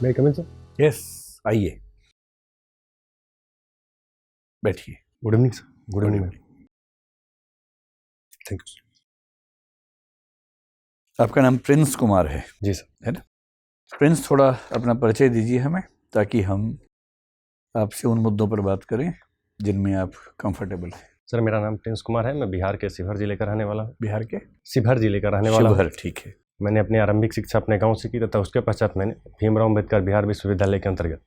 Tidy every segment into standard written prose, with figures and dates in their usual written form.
मैं coming sir? Yes, आइए, बैठिए। Good evening sir. Good evening ma'am. Thank you sir. आपका नाम प्रिंस कुमार है? जी सर। है ना? प्रिंस, थोड़ा अपना परिचय दीजिए हमें, ताकि हम आपसे उन मुद्दों पर बात करें जिनमें आप कंफर्टेबल हैं। सर मेरा नाम प्रिंस कुमार है, मैं बिहार के शिवहर जिले का रहने वाला हूँ। बिहार के शिवहर जिले का रहने वाला हूँ। शिवहर, ठीक है। मैंने अपनी आरंभिक शिक्षा अपने गांव से की तथा उसके पश्चात मैंने भीमराव अम्बेडकर बिहार विश्वविद्यालय के अंतर्गत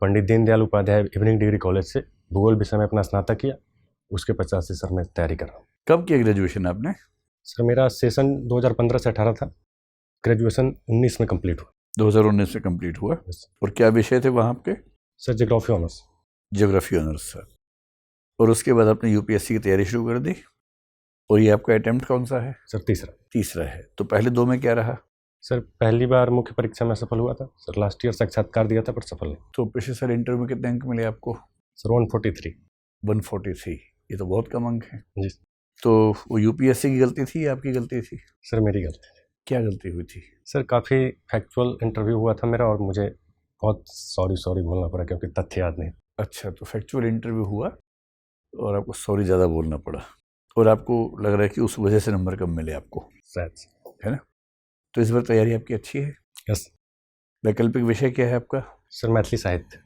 Pandit Deendayal Upadhyay evening degree college से भूगोल विषय में अपना स्नातक किया। उसके पश्चात से सर मैं तैयारी कर रहा हूँ। कब किया ग्रेजुएशन आपने? सर मेरा सेशन 2015 से 18 था, ग्रेजुएशन 19 में कंप्लीट हुआ। 2019 में कंप्लीट हुआ। और क्या विषय थे वहाँ आपके? Sir geography honours. Geography honours sir. और उसके बाद आपने यूपीएससी की तैयारी शुरू कर दी। और ये आपका अटेम्प्ट कौन सा है? सर तीसरा है। तो पहले दो में क्या रहा? सर पहली बार मुख्य परीक्षा में सफल हुआ था सर। लास्ट ईयर साक्षात्कार दिया था पर सफल नहीं। तो पिछले साल इंटरव्यू में कितने अंक मिले आपको? सर 143। 143, ये तो बहुत कम अंक हैं। जी। तो वो यूपीएससी की गलती थी या आपकी गलती थी? सर मेरी गलती थी। क्या गलती हुई थी? सर काफ़ी फैक्चुअल इंटरव्यू हुआ था मेरा और मुझे बहुत सॉरी बोलना पड़ा क्योंकि तथ्य याद नहीं। अच्छा, तो फैक्चुअल इंटरव्यू हुआ और आपको सॉरी ज़्यादा बोलना पड़ा, और आपको लग रहा है कि उस वजह से नंबर कम मिले आपको, शायद, है ना? तो इस बार तैयारी आपकी अच्छी है? यस। वैकल्पिक विषय क्या है आपका? सर मैथिली साहित्य।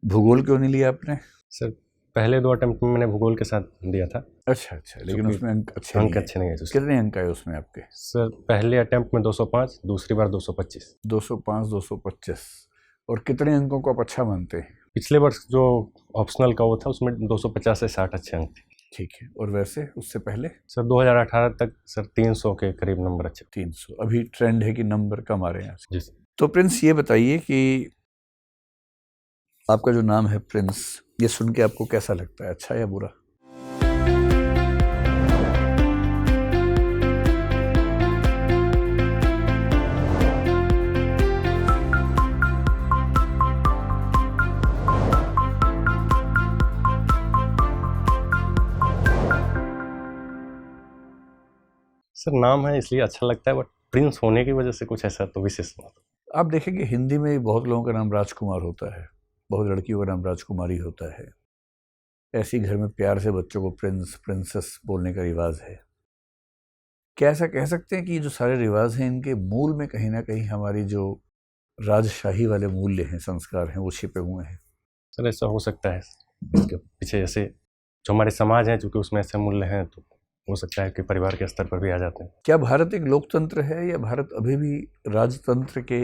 भूगोल क्यों नहीं लिया आपने? सर पहले 2 अटेम्प्ट में मैंने भूगोल के साथ दिया था। अच्छा, लेकिन उसमें अंक अच्छे नहीं है। उसके। कितने अंक आए उसमें आपके? सर पहले अटेम्प्ट में 205, दूसरी बार 225। 205, 225। और कितने अंकों को आप अच्छा मानते हैं? पिछले वर्ष जो ऑप्शनल का वो था उसमें 250 से 60 अच्छे अंक थे। ठीक है। और वैसे उससे पहले? सर 2018 तक सर 300 के करीब नंबर अच्छे। 300। अभी ट्रेंड है कि नंबर कम आ रहे हैं। जी। तो प्रिंस ये बताइए कि आपका जो नाम है प्रिंस, ये सुन के आपको कैसा लगता है, अच्छा या बुरा? सर नाम है इसलिए अच्छा लगता है, बट प्रिंस होने की वजह से कुछ ऐसा तो विशेष नहीं। आप देखेंगे हिंदी में बहुत लोगों का नाम राजकुमार होता है, बहुत लड़कियों का नाम राजकुमारी होता है। ऐसे ही घर में प्यार से बच्चों को प्रिंस, प्रिंसेस बोलने का रिवाज है। क्या ऐसा कह सकते हैं कि ये जो सारे रिवाज हैं इनके मूल में कहीं ना कहीं हमारी जो राजशाही वाले मूल्य हैं, संस्कार हैं, वो छिपे हुए हैं? सर ऐसा हो सकता है। इसके पीछे जैसे जो हमारे समाज है चूँकि उसमें ऐसे मूल्य हैं तो हो सकता है कि परिवार के स्तर पर भी आ जाते हैं। क्या भारत एक लोकतंत्र है या भारत अभी भी राजतंत्र के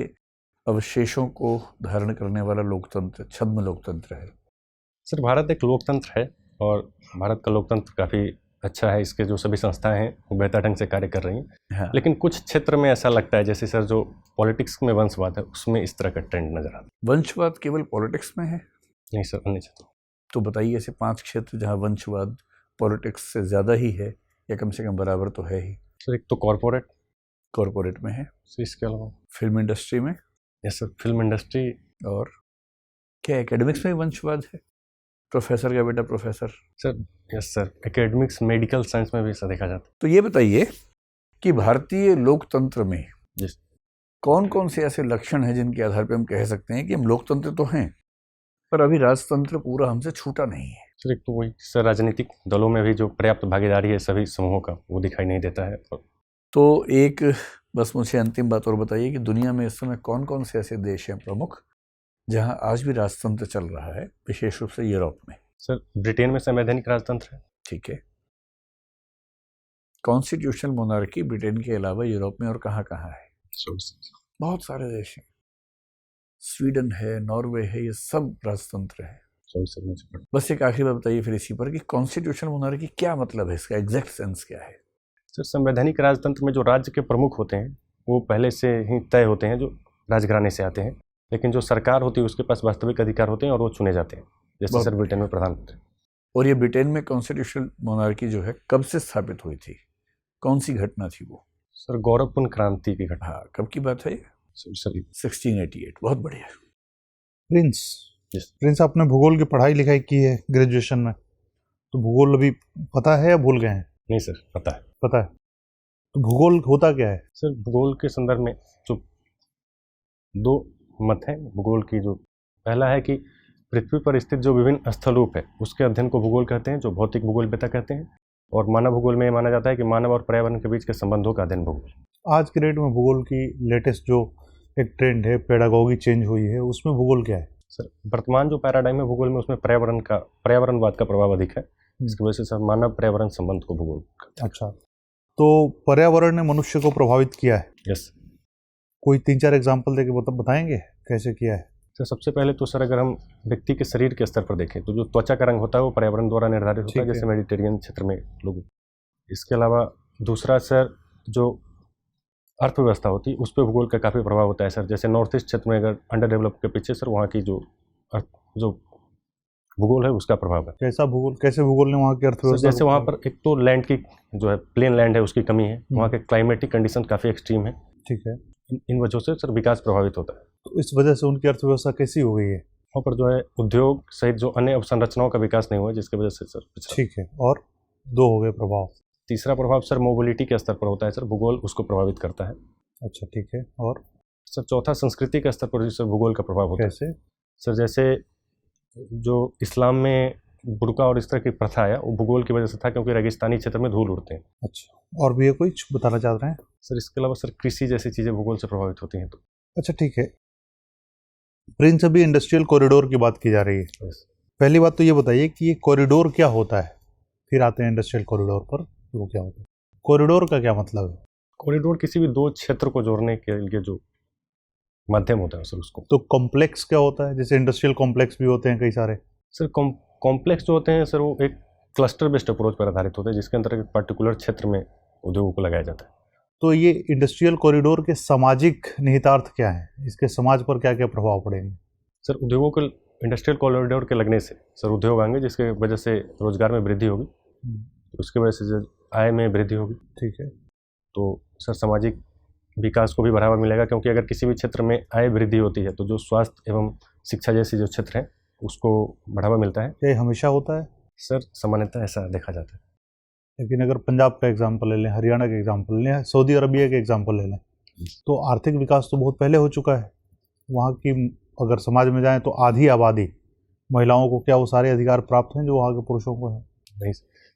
अवशेषों को धारण करने वाला लोकतंत्र, छद्म लोकतंत्र है? सर भारत एक लोकतंत्र है और भारत का लोकतंत्र काफ़ी अच्छा है। इसके जो सभी संस्थाएं हैं वो बेहतर ढंग से कार्य कर रही हैं। हाँ। लेकिन कुछ क्षेत्र में ऐसा लगता है जैसे सर जो पॉलिटिक्स में वंशवाद है उसमें इस तरह का ट्रेंड नजर आता है। वंशवाद केवल पॉलिटिक्स में है? नहीं सर, अन्य क्षेत्र। तो बताइए ऐसे 5 क्षेत्र जहाँ वंशवाद पॉलिटिक्स से ज़्यादा ही है या कम से कम बराबर तो है ही। सर एक तो कॉरपोरेट में है। इसके अलावा फिल्म इंडस्ट्री में? Yes sir, film industry. और क्या एकेडमिक्स में वंशवाद है? प्रोफेसर का बेटा professor. Sir yes sir, academics medical science में भी ऐसा देखा जाता है। तो ये बताइए कि भारतीय लोकतंत्र में यस कौन कौन से ऐसे लक्षण हैं जिनके आधार पर हम कह सकते हैं कि हम लोकतंत्र तो हैं पर अभी राजतंत्र पूरा हमसे छूटा नहीं है? सर एक तो वही सर, राजनीतिक दलों में भी जो पर्याप्त भागीदारी है सभी समूहों का वो दिखाई नहीं देता है। तो एक बस मुझे अंतिम बात और बताइए कि दुनिया में इस समय कौन कौन से ऐसे देश हैं प्रमुख जहां आज भी राजतंत्र चल रहा है, विशेष रूप से यूरोप में? सर ब्रिटेन में संवैधानिक राजतंत्र है। ठीक है। कॉन्स्टिट्यूशनल मोनार्की ब्रिटेन के अलावा यूरोप में और कहाँ कहाँ है? बहुत सारे देश हैं। स्वीडन है, नॉर्वे है, ये सब राजतंत्र है। बस एक आखिरी बात बताइए फिर इसी पर कि कॉन्स्टिट्यूशनल मोनार्की क्या मतलब है, इसका एग्जैक्ट सेंस क्या है? सर संवैधानिक राजतंत्र में जो राज्य के प्रमुख होते हैं वो पहले से ही तय होते हैं, जो राजघराने से आते हैं, लेकिन जो सरकार होती है उसके पास वास्तविक अधिकार होते हैं और वो चुने जाते हैं, जैसे सर ब्रिटेन में प्रधानमंत्री। और ये ब्रिटेन में कॉन्स्टिट्यूशनल मोनार्की जो है कब से स्थापित हुई थी, कौन सी घटना थी वो? सर गौरवपूर्ण क्रांति की घटना। हाँ, कब की बात है ये? सर 1688। बहुत बढ़िया। प्रिंस आपने भूगोल की पढ़ाई लिखाई की है ग्रेजुएशन में, तो भूगोल अभी पता है या भूल गए हैं? नहीं सर, पता है। तो भूगोल होता क्या है? सर भूगोल के संदर्भ में जो 2 मत हैं भूगोल की। जो पहला है कि पृथ्वी पर स्थित जो विभिन्न स्थलरूप है उसके अध्ययन को भूगोल कहते हैं, जो भौतिक भूगोलविद्या कहते हैं। और मानव भूगोल में माना जाता है कि मानव और पर्यावरण के बीच के संबंधों का अध्ययन भूगोल। आज के डेट में भूगोल की लेटेस्ट जो एक ट्रेंड है, पेडागोगी चेंज हुई है, उसमें भूगोल क्या है? सर वर्तमान जो पैराडाइम है भूगोल में उसमें पर्यावरणवाद का प्रभाव अधिक है। इसकी वजह से सर मानव पर्यावरण संबंध को भूगोल कहते हैं। अच्छा, तो पर्यावरण ने मनुष्य को प्रभावित किया है? यस। कोई 3-4 एग्जाम्पल देके बताएंगे कैसे किया है? तो सबसे पहले तो सर अगर हम व्यक्ति के शरीर के स्तर पर देखें तो जो त्वचा का रंग होता है वो पर्यावरण द्वारा निर्धारित होता है, जैसे मेडिटेरियन क्षेत्र में लोग। इसके अलावा दूसरा सर जो अर्थव्यवस्था होती है उस पर भूगोल का काफ़ी प्रभाव होता है सर। जैसे नॉर्थ ईस्ट क्षेत्र में अगर अंडर डेवलप के पीछे सर वहाँ की जो भूगोल है उसका प्रभाव है। कैसे भूगोल ने वहाँ की अर्थव्यवस्था? जैसे वहाँ पर एक तो लैंड की जो है प्लेन लैंड है उसकी कमी है, वहाँ के क्लाइमेटिक कंडीशन काफ़ी एक्सट्रीम है। ठीक है। इन वजहों से सर विकास प्रभावित होता है। तो इस वजह से उनकी अर्थव्यवस्था कैसी हो गई है? वहाँ पर जो है उद्योग सहित जो अन्य अवसंरचनाओं का विकास नहीं हुआ, जिसकी वजह से सर पिछड़ा। ठीक है, और 2 हो गए प्रभाव। तीसरा प्रभाव सर मोबिलिटी के स्तर पर होता है सर, भूगोल उसको प्रभावित करता है। अच्छा, ठीक है। और सर चौथा संस्कृति के स्तर पर सर भूगोल का प्रभाव होता है। कैसे? सर जैसे जो इस्लाम में बुर्का और इस तरह की प्रथा है वो भूगोल की वजह से था, क्योंकि रेगिस्तानी क्षेत्र में धूल उड़ते हैं। अच्छा, और भी ये कुछ बताना चाह रहे हैं? सर इसके अलावा सर कृषि जैसी चीज़ें भूगोल से प्रभावित होती हैं। तो अच्छा, ठीक है। प्रिंस, अभी इंडस्ट्रियल कॉरिडोर की बात की जा रही है। पहली बात तो ये बताइए कि ये कॉरिडोर क्या होता है, फिर आते हैं इंडस्ट्रियल कॉरिडोर पर। वो क्या होता है? कॉरिडोर का क्या मतलब है? कॉरिडोर किसी भी 2 क्षेत्र को जोड़ने के लिए जो माध्यम होता है सर उसको। तो कॉम्प्लेक्स क्या होता है? जैसे इंडस्ट्रियल कॉम्प्लेक्स भी होते हैं कई सारे। सर कॉम्प्लेक्स जो होते हैं सर वो एक क्लस्टर बेस्ड अप्रोच पर आधारित होते हैं, जिसके अंदर एक पर्टिकुलर क्षेत्र में उद्योगों को लगाया जाता है। तो ये इंडस्ट्रियल कॉरिडोर के सामाजिक निहितार्थ क्या है? इसके समाज पर क्या क्या प्रभाव पड़ेंगे? सर उद्योगों को इंडस्ट्रियल कॉरिडोर के लगने से सर उद्योग आएंगे, जिसके वजह से रोजगार में वृद्धि होगी, उसकी वजह से आय में वृद्धि होगी। ठीक है। तो सर सामाजिक विकास को भी बढ़ावा मिलेगा, क्योंकि अगर किसी भी क्षेत्र में आय वृद्धि होती है तो जो स्वास्थ्य एवं शिक्षा जैसी जो क्षेत्र हैं उसको बढ़ावा मिलता है। क्या ये हमेशा होता है? सर सामान्यतः ऐसा देखा जाता है। लेकिन अगर पंजाब का एग्जाम्पल ले लें, हरियाणा का एग्जाम्पल ले लें, सऊदी अरबिया के एग्जाम्पल ले लें, तो आर्थिक विकास तो बहुत पहले हो चुका है। वहाँ की अगर समाज में जाएं तो आधी आबादी महिलाओं को, क्या वो सारे अधिकार प्राप्त हैं जो वहाँ के पुरुषों को हैं? नहीं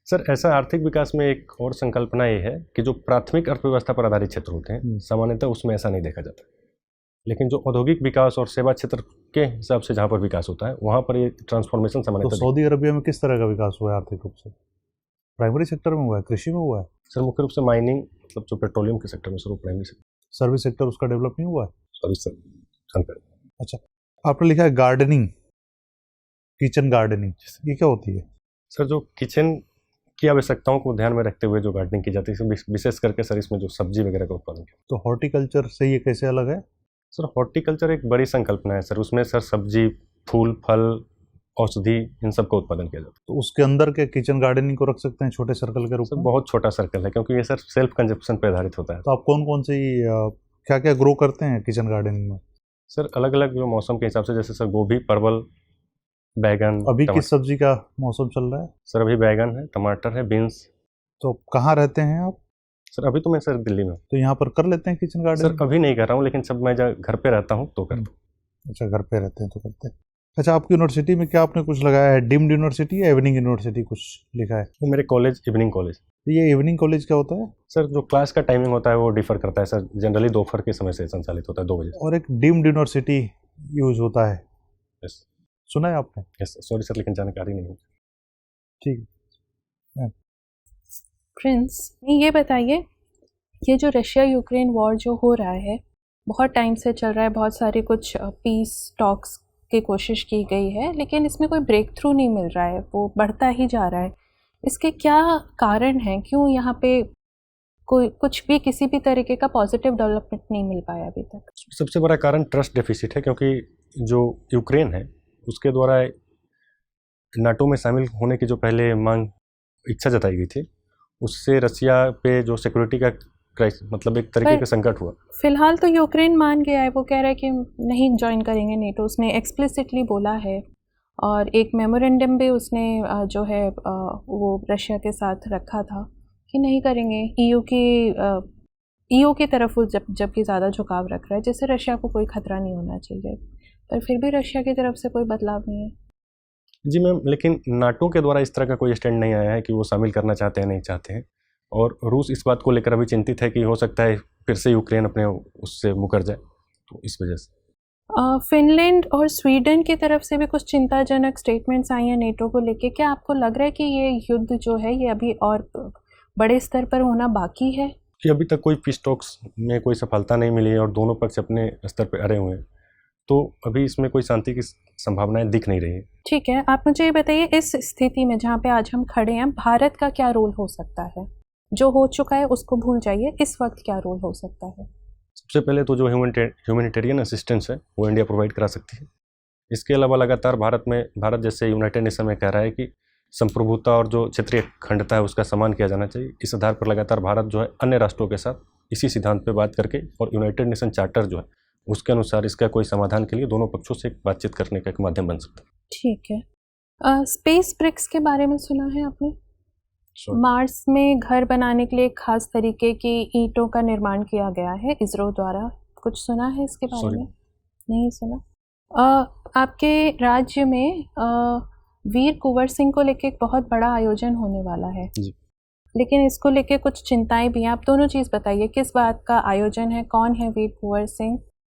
सर, ऐसा आर्थिक विकास में एक और संकल्पना ये है कि जो प्राथमिक अर्थव्यवस्था पर आधारित क्षेत्र होते हैं सामान्यतः उसमें ऐसा नहीं देखा जाता। लेकिन जो औद्योगिक विकास और सेवा क्षेत्र के हिसाब से जहाँ पर विकास होता है वहाँ पर ये ट्रांसफॉर्मेशन सामान्यतः। तो सऊदी अरबिया में किस तरह का विकास हुआ है आर्थिक रूप से? प्राइमरी सेक्टर में हुआ है, कृषि में हुआ है? सर मुख्य रूप से माइनिंग, मतलब जो पेट्रोलियम के सेक्टर में सर वो प्राइमरी सेक्टर। सर्विस सेक्टर उसका डेवलप नहीं हुआ है? Service sir. अच्छा, आपने लिखा है गार्डनिंग, किचन गार्डनिंग, ये क्या होती है? सर जो किचन की आवश्यकताओं को ध्यान में रखते हुए जो गार्डनिंग की जाती है, विशेष करके सर इसमें जो सब्जी वगैरह का उत्पादन किया। तो हॉर्टिकल्चर से ये कैसे अलग है? सर हॉर्टिकल्चर एक बड़ी संकल्पना है सर, उसमें सर सब्जी, फूल, फल, औषधि, इन सब का उत्पादन किया जाता है। तो उसके अंदर के किचन गार्डनिंग को रख सकते हैं छोटे सर्कल के रूप में? बहुत छोटा सर्कल है, क्योंकि ये सर सेल्फ कंजप्शन पर आधारित होता है। तो आप कौन कौन सी क्या क्या ग्रो करते हैं किचन गार्डनिंग में? सर अलग अलग जो मौसम के हिसाब से, जैसे सर गोभी, परवल, बैगन। अभी किस सब्जी का मौसम चल रहा है? सर अभी बैगन है, टमाटर है, बीन्स। तो कहाँ रहते हैं आप? सर अभी तो मैं सर दिल्ली में हूँ। तो यहाँ पर कर लेते हैं किचन गार्डनिंग? सर अभी नहीं कर रहा हूँ, लेकिन जब मैं घर पे रहता हूँ तो करता हूँ। अच्छा, घर पे रहते हैं तो करते हैं। अच्छा, आपकी यूनिवर्सिटी में क्या आपने कुछ लगाया है? डीम्ड यूनिवर्सिटी या इवनिंग यूनिवर्सिटी कुछ लिखा है? वो मेरे कॉलेज इवनिंग कॉलेज। ये इवनिंग कॉलेज क्या होता है? सर जो क्लास का टाइमिंग होता है वो डिफर करता है सर, जनरली दोपहर के समय से संचालित होता है 2 बजे। और एक डीम्ड यूनिवर्सिटी यूज होता है, यस। सुना है आपने? यस सॉरी सर, लेकिन जानकारी नहीं है। ठीक है। प्रिंस, ये बताइए, ये जो रशिया यूक्रेन वॉर जो हो रहा है बहुत टाइम से चल रहा है, बहुत सारी कुछ पीस टॉक्स की कोशिश की गई है, लेकिन इसमें कोई ब्रेक थ्रू नहीं मिल रहा है, वो बढ़ता ही जा रहा है। इसके क्या कारण हैं? क्यों यहाँ पे कोई कुछ भी किसी भी तरीके का पॉजिटिव डेवलपमेंट नहीं मिल पाया अभी तक? सबसे बड़ा कारण ट्रस्ट डेफिसिट है, क्योंकि जो यूक्रेन है उसके द्वारा नाटो में शामिल होने की जो पहले मांग इच्छा जताई गई थी, उससे रशिया पे जो सिक्योरिटी का मतलब एक तरीके का संकट हुआ। फिलहाल तो यूक्रेन मान गया है, वो कह रहा है कि नहीं ज्वाइन करेंगे नेटो, उसने एक्सप्लिसिटली बोला है। और एक मेमोरेंडम भी उसने जो है वो रशिया के साथ रखा था कि नहीं करेंगे। ईयू की ईयू की तरफ वो जबकि ज़्यादा झुकाव रख रहा है, जिससे रशिया को कोई खतरा नहीं होना चाहिए, पर फिर भी रशिया की तरफ से कोई बदलाव नहीं है। जी मैम, लेकिन नाटो के द्वारा इस तरह का कोई स्टैंड नहीं आया है कि वो शामिल करना चाहते हैं नहीं चाहते हैं, और रूस इस बात को लेकर अभी चिंतित है कि हो सकता है फिर से यूक्रेन अपने उससे मुकर जाए, तो इस वजह से। फिनलैंड और स्वीडन की तरफ से भी कुछ चिंताजनक स्टेटमेंट्स आई हैं नेटो को लेके। क्या आपको लग रहा है कि ये युद्ध जो है ये अभी और बड़े स्तर पर होना बाकी है? कि अभी तक कोई पीस टॉक्स में कोई सफलता नहीं मिली है और दोनों पक्ष अपने स्तर पर अड़े हुए हैं, तो अभी इसमें कोई शांति की संभावनाएं दिख नहीं रही है। ठीक है, आप मुझे ये बताइए, इस स्थिति में जहाँ पे आज हम खड़े हैं, भारत का क्या रोल हो सकता है? जो हो चुका है उसको भूल जाइए, इस वक्त क्या रोल हो सकता है? सबसे पहले तो जो ह्यूमैनिटेरियन असिस्टेंस है वो इंडिया प्रोवाइड करा सकती है। इसके अलावा लगातार भारत जैसे यूनाइटेड नेशन में कह रहा है कि संप्रभुता और जो क्षेत्रीय अखंडता है उसका सम्मान किया जाना चाहिए। इस आधार पर लगातार भारत जो है अन्य राष्ट्रों के साथ इसी सिद्धांत पर बात करके, और यूनाइटेड नेशन चार्टर जो है उसके अनुसार इसका कोई समाधान के लिए दोनों पक्षों से बातचीत करने का एक माध्यम बन सकता है। ठीक है। स्पेस ब्रिक्स के बारे में सुना है आपने? मार्स में घर बनाने के लिए खास तरीके की ईंटों का निर्माण किया गया है इसरो द्वारा। कुछ सुना है इसके बारे में? नहीं सुना। आपके राज्य में वीर कुंवर सिंह को लेके एक बहुत बड़ा आयोजन होने वाला है जी। लेकिन इसको लेके कुछ चिंताएं भी हैं। आप दोनों चीज़ बताइए, किस बात का आयोजन है, कौन है वीर कुंवर सिंह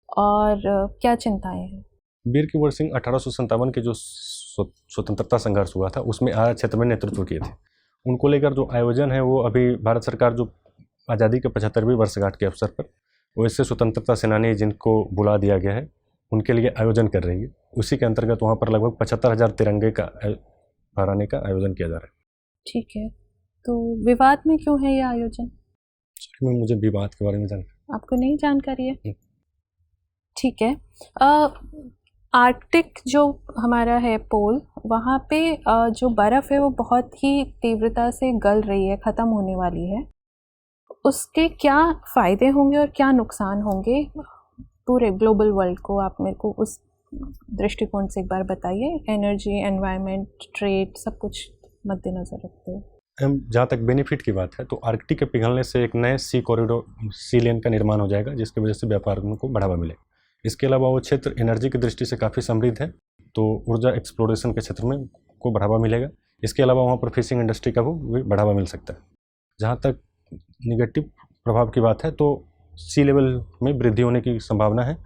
और क्या चिंताएं हैं? वीर कुंवर सिंह 1857 के जो स्वतंत्रता संघर्ष हुआ था उसमें आरा क्षेत्र में नेतृत्व किए थे। उनको लेकर जो आयोजन है वो अभी भारत सरकार जो आज़ादी के 75वीं वर्षगांठ के अवसर पर वैसे स्वतंत्रता सेनानी जिनको बुला दिया गया है उनके लिए आयोजन कर रही है। उसी के अंतर्गत वहाँ पर लगभग 75,000 तिरंगे का फहराने का आयोजन किया जा रहा है। ठीक है, तो विवाद में क्यों है ये आयोजन? मुझे विवाद के बारे में जानकारी आपको नहीं जानकारी है? ठीक है। आर्कटिक जो हमारा है पोल, वहाँ पे जो बर्फ़ है वो बहुत ही तीव्रता से गल रही है, ख़त्म होने वाली है। उसके क्या फ़ायदे होंगे और क्या नुकसान होंगे पूरे ग्लोबल वर्ल्ड को? आप मेरे को उस दृष्टिकोण से एक बार बताइए। एनर्जी, एनवायरनमेंट, ट्रेड, सब कुछ मद्देनज़र रखते हैं। जहाँ तक बेनिफिट की बात है तो आर्कटिक के पिघलने से एक नए सी कॉरिडोर, सी लेन का निर्माण हो जाएगा जिसकी वजह से व्यापार को बढ़ावा मिलेगा। इसके अलावा वो क्षेत्र एनर्जी की दृष्टि से काफ़ी समृद्ध है, तो ऊर्जा एक्सप्लोरेशन के क्षेत्र में को बढ़ावा मिलेगा। इसके अलावा वहाँ पर फिशिंग इंडस्ट्री का भी बढ़ावा मिल सकता है। जहाँ तक निगेटिव प्रभाव की बात है तो सी लेवल में वृद्धि होने की संभावना है।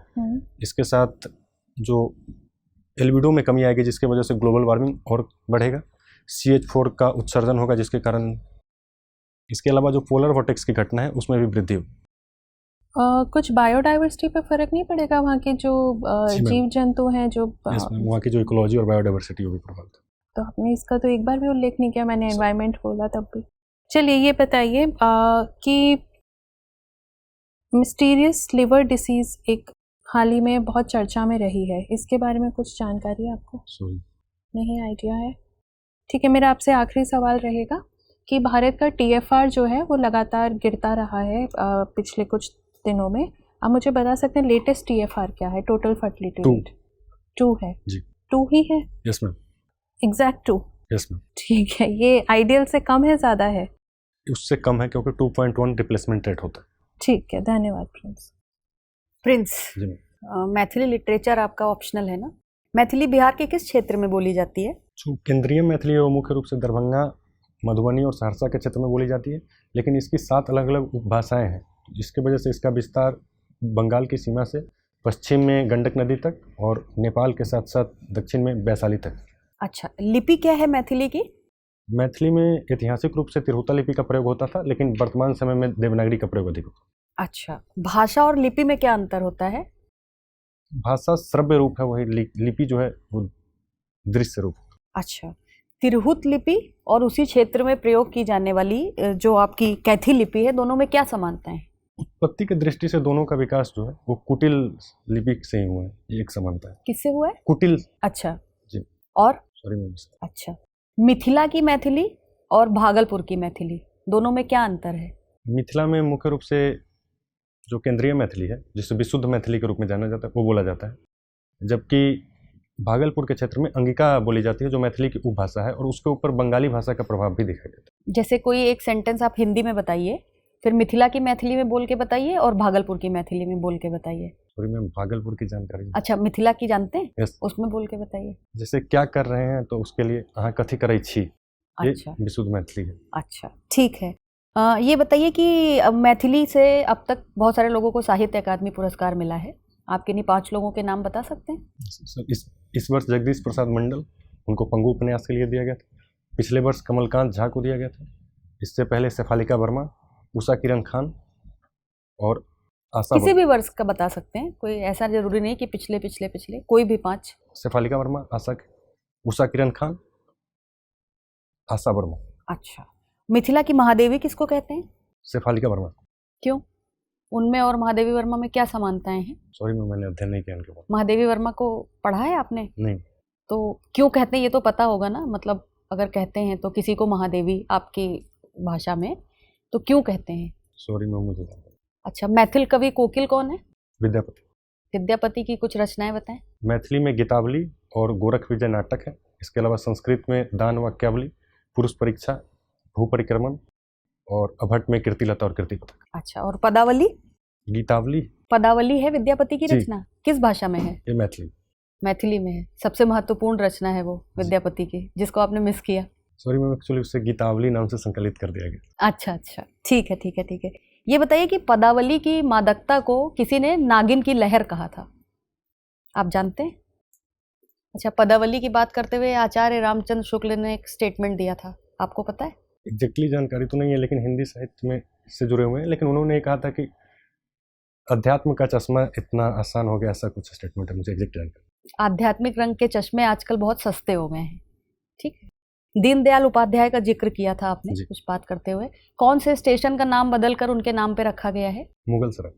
इसके साथ जो एल्बिडो में कमी आएगी जिसकी वजह से ग्लोबल वार्मिंग और बढ़ेगा। CH4 का उत्सर्जन होगा जिसके कारण। इसके अलावा जो पोलर वॉर्टेक्स की घटना है उसमें भी वृद्धि होगी। कुछ बायोडाइवर्सिटी पर फर्क नहीं पड़ेगा? वहाँ के जो जीव जंतु हैं, जो वहाँ की जो इकोलॉजी और बायोडाइवर्सिटी वो भी प्रभावित। तो आपने इसका तो एक बार भी उल्लेख नहीं किया, मैंने एनवायरनमेंट बोला तब भी। चलिए ये बताइए कि मिस्टीरियस लिवर डिसीज़ एक हाल ही में बहुत चर्चा में रही है, इसके बारे में कुछ जानकारी है आपको? नहीं आइडिया है? ठीक है, मेरा आपसे आखिरी सवाल रहेगा कि भारत का TFR जो है वो लगातार गिरता रहा है पिछले कुछ दिनों में। आप मुझे बता सकते हैं लेटेस्ट TFR क्या है? टोटल फर्टिलिटी रेट 2 है जी। 2 ही है? Yes ma'am. Exact 2? Yes ma'am. ठीक है, ये आइडियल से कम है, ज़्यादा है? उससे कम है क्योंकि 2.1 रिप्लेसमेंट रेट होता है। ठीक है, धन्यवाद प्रिंस। मैथिली लिटरेचर आपका ऑप्शनल है ना? मैथिली बिहार के किस क्षेत्र में बोली जाती है? केंद्रीय मैथिली है वो मुख्य रूप से दरभंगा, मधुबनी और सहरसा के क्षेत्र में बोली जाती है, लेकिन इसकी 7 अलग अलग उपभाषाएं हैं जिसकी वजह से इसका विस्तार बंगाल की सीमा से पश्चिम में गंडक नदी तक और नेपाल के साथ साथ दक्षिण में वैशाली तक। अच्छा, लिपि क्या है मैथिली की? मैथिली में ऐतिहासिक रूप से तिरहुता लिपि का प्रयोग होता था, लेकिन वर्तमान समय में देवनागरी का प्रयोग अधिक होता है। अच्छा, भाषा और लिपि में क्या अंतर होता है? भाषा श्रव्य रूप है, वही लिपि जो है वो दृश्य रूप। अच्छा, तिरहुत लिपि और उसी क्षेत्र में प्रयोग की जाने वाली जो आपकी कैथी लिपि है, दोनों में क्या समानताएं? उत्पत्ति की दृष्टि से दोनों का विकास जो है वो कुटिल लिपि से ही हुआ है, ये एक समानता है। किससे हुआ है? कुटिल। अच्छा जी। और सॉरी मैम। अच्छा, मिथिला की मैथिली और भागलपुर की मैथिली, दोनों में क्या अंतर है? मिथिला में मुख्य रूप से जो केंद्रीय मैथिली है जिसे विशुद्ध मैथिली के रूप में जाना जाता है वो बोला जाता है, जबकि भागलपुर के क्षेत्र में अंगिका बोली जाती है जो मैथिली की उपभाषा है और उसके ऊपर बंगाली भाषा का प्रभाव भी दिखाई देता है। जैसे कोई एक सेंटेंस आप हिंदी में बताइए फिर मिथिला की मैथिली में बोल के बताइए और भागलपुर की मैथिली में बोल के बताइए। सॉरी मैम, भागलपुर की जानकारी। अच्छा, मिथिला की जानते हैं? यस। उसमें बोल के बताइए। जैसे क्या कर रहे हैं तो उसके लिए अहाँ कथी करै छी, ये अच्छा विशुद्ध मैथिली है। अच्छा, ठीक है। ये बताइए कि अब मैथिली से अब तक बहुत सारे लोगों को साहित्य अकादमी पुरस्कार मिला है, आप किन्हीं 5 लोगों के नाम बता सकते हैं? सर इस वर्ष जगदीश प्रसाद मंडल, उनको पंगु उपन्यास के लिए दिया गया था। पिछले वर्ष कमलकांत झा को दिया गया था। इससे पहले शेफालिका वर्मा, उषा किरण खान और आशा किसी भी वर्ष का बता सकते हैं, कोई ऐसा जरूरी नहीं कि पिछले पिछले पिछले, कोई भी 5। शेफालिका वर्मा, उषा किरण खान, आशा वर्मा। अच्छा, मिथिला की महादेवी किसको कहते हैं? शेफालिका वर्मा। क्यों? उनमें और महादेवी वर्मा में क्या समानताएं हैं? सॉरी मैंने अध्ययन नहीं किया उनके बारे महादेवी वर्मा को पढ़ा है आपने? में। नहीं। तो क्यों कहते हैं ये तो पता होगा ना, मतलब अगर कहते हैं तो किसी को महादेवी आपकी भाषा में, तो क्यों कहते हैं? सॉरी मैम, मुझे नहीं। अच्छा, मैथिल कवि कोकिल कौन है? विद्यापति। विद्यापति की कुछ रचनाएं बताएं। मैथिली में गीतावली और गोरख विजय नाटक है। इसके अलावा संस्कृत में दान वाक्यावली, पुरुष परीक्षा, भू परिक्रमण और अभट्ट में कीर्तिलता और कीर्तिपतक। अच्छा, और पदावली? गीतावली पदावली है विद्यापति की जी। रचना, किस भाषा में है? ये मैथिली। मैथिली में है। सबसे महत्वपूर्ण रचना है वो विद्यापति की, जिसको आपने मिस किया। सॉरी मैम, एक्चुअली उससे गीतावली नाम से संकलित कर दिया गया। अच्छा अच्छा, ठीक है ठीक है ठीक है। ये बताइए कि पदावली की मादकता को किसी ने नागिन की लहर कहा था, आप जानते हैं? अच्छा, पदावली की बात करते हुए आचार्य रामचंद्र शुक्ल ने एक स्टेटमेंट दिया था, आपको पता है? एग्जैक्टली जानकारी तो नहीं है, लेकिन हिंदी साहित्य में इससे जुड़े हुए हैं। लेकिन उन्होंने ये कहा था कि अध्यात्म का चश्मा इतना आसान हो गया, ऐसा कुछ स्टेटमेंट है, मुझे एग्जैक्ट जानकारी। आध्यात्मिक रंग के चश्मे आजकल बहुत सस्ते हो गए हैं, ठीक है। दीनदयाल उपाध्याय का जिक्र किया था आपने जी। कुछ बात करते हुए, कौन से स्टेशन का नाम बदलकर उनके नाम पे रखा गया है? मुगल सराय।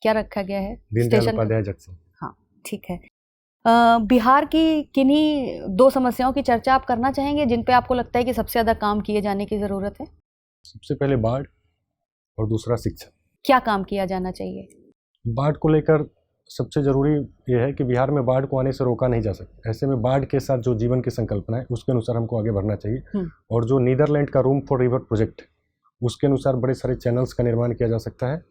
क्या रखा गया है? दीनदयाल स्टेशन का? उपाध्याय जंक्शन। हाँ, ठीक है। बिहार की किन्हीं 2 समस्याओं की चर्चा आप करना चाहेंगे जिन पे आपको लगता है कि सबसे ज़्यादा काम किए जाने की ज़रूरत है? सबसे पहले बाढ़ और दूसरा शिक्षा। क्या काम किया जाना चाहिए? बाढ़ को लेकर सबसे ज़रूरी ये है कि बिहार में बाढ़ को आने से रोका नहीं जा सकता। ऐसे में बाढ़ के साथ जो जीवन की संकल्पना है उसके अनुसार हमको आगे बढ़ना चाहिए। और जो नीदरलैंड का रूम फॉर रिवर प्रोजेक्ट है उसके अनुसार बड़े सारे चैनल्स का निर्माण किया जा सकता है।